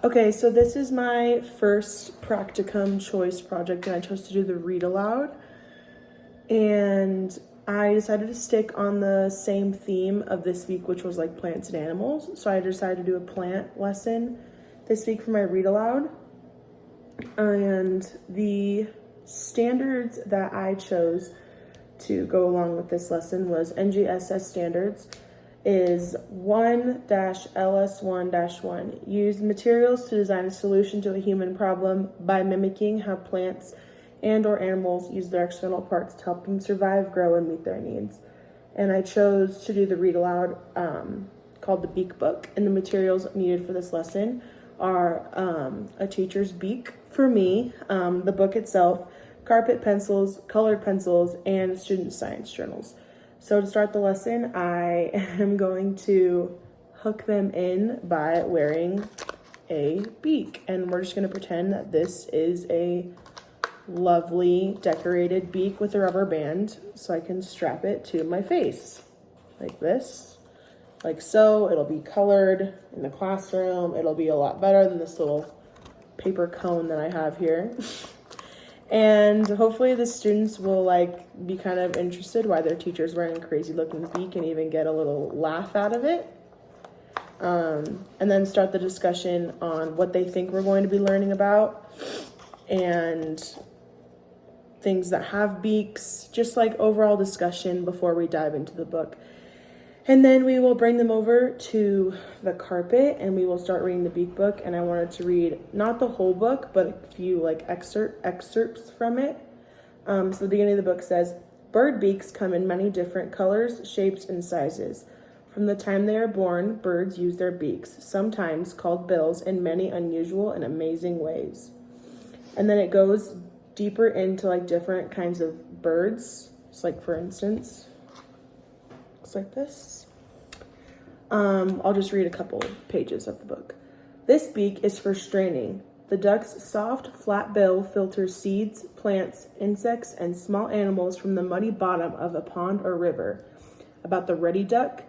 Okay, so this is my first practicum choice project, and I chose to do the read aloud. And I decided to stick on the same theme of this week, which was like plants and animals. So I decided to do a plant lesson this week for my read aloud. And the standards that I chose to go along with this lesson was NGSS standards is 1-LS1-1. Use materials to design a solution to a human problem by mimicking how plants and or animals use their external parts to help them survive, grow, and meet their needs. And I chose to do the read aloud called the Beak Book. And the materials needed for this lesson are a teacher's beak for me, the book itself, carpet pencils, colored pencils, and student science journals. So to start the lesson, I am going to hook them in by wearing a beak. And we're just going to pretend that this is a lovely decorated beak with a rubber band, so I can strap it to my face like this, like so. It'll be colored in the classroom. It'll be a lot better than this little paper cone that I have here. And hopefully the students will be kind of interested why their teacher's wearing a crazy looking beak and even get a little laugh out of it. And then start the discussion on what they think we're going to be learning about and things that have beaks, just like overall discussion before we dive into the book. And then we will bring them over to the carpet and we will start reading the Beak Book. And I wanted to read not the whole book, but a few excerpts from it. So the beginning of the book says, bird beaks come in many different colors, shapes, and sizes. From the time they are born, birds use their beaks, sometimes called bills, in many unusual and amazing ways. And then it goes deeper into different kinds of birds. It's for instance, looks like this. I'll just read a couple pages of the book. This beak is for straining. The duck's soft, flat bill filters seeds, plants, insects, and small animals from the muddy bottom of a pond or river. About the reddy duck,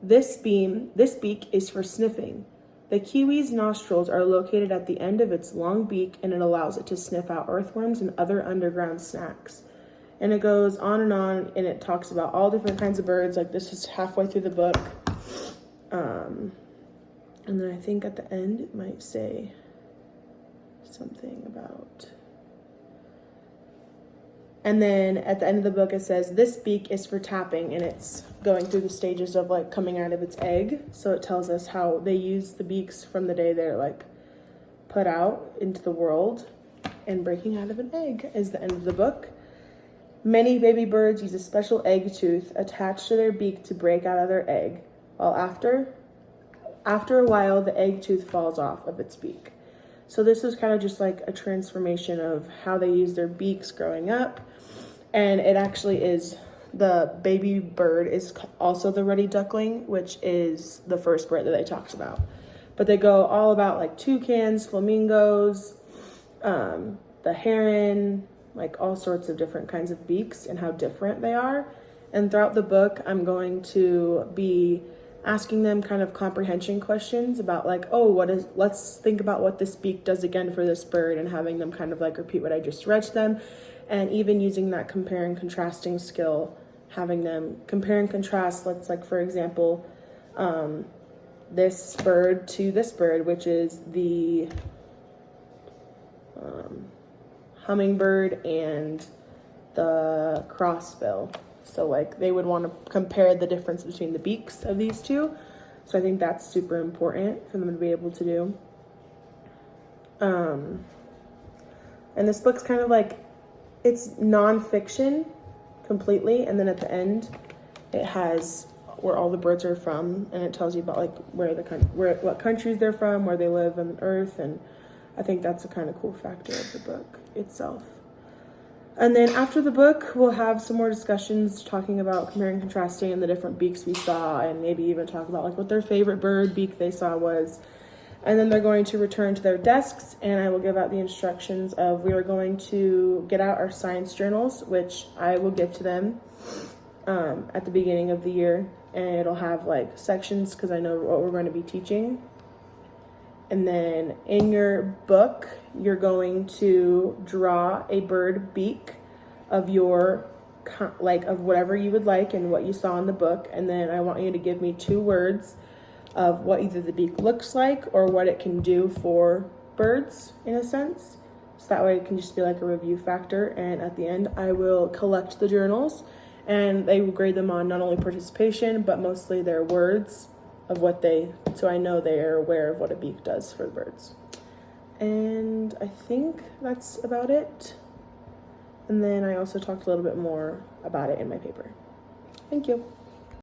this beak is for sniffing. The kiwi's nostrils are located at the end of its long beak, and it allows it to sniff out earthworms and other underground snacks. And it goes on, and it talks about all different kinds of birds. This is halfway through the book. And then I think at the end it might say something about... And then at the end of the book it says, this beak is for tapping, and it's going through the stages of coming out of its egg. So it tells us how they use the beaks from the day they're put out into the world, and breaking out of an egg is the end of the book. Many baby birds use a special egg tooth attached to their beak to break out of their egg, while after a while the egg tooth falls off of its beak. So this is kind of just a transformation of how they use their beaks growing up. And it actually is, the baby bird is also the ruddy duckling, which is the first bird that they talked about. But they go all about toucans, flamingos, the heron, all sorts of different kinds of beaks and how different they are. And throughout the book, I'm going to be asking them kind of comprehension questions about let's think about what this beak does again for this bird, and having them kind of repeat what I just read to them, and even using that compare and contrasting skill, having them compare and contrast. Let's for example, this bird to this bird, which is the hummingbird and the crossbill. So they would want to compare the difference between the beaks of these two. So I think that's super important for them to be able to do. And this book's kind of it's nonfiction completely. And then at the end, it has where all the birds are from, and it tells you about what countries they're from, where they live on Earth. And I think that's a kind of cool factor of the book itself. And then after the book, we'll have some more discussions talking about comparing and contrasting and the different beaks we saw, and maybe even talk about what their favorite bird beak they saw was. And then they're going to return to their desks, and I will give out the instructions of we are going to get out our science journals, which I will give to them at the beginning of the year. And it'll have sections because I know what we're going to be teaching. And then in your book, you're going to draw a bird beak of your, like, of whatever you would like and what you saw in the book. And then I want you to give me 2 words of what either the beak looks like or what it can do for birds, in a sense. So that way it can just be like a review factor. And at the end, I will collect the journals and they will grade them on not only participation, but mostly their words of what so I know they are aware of what a beak does for the birds. And I think that's about it. And then I also talked a little bit more about it in my paper. Thank you.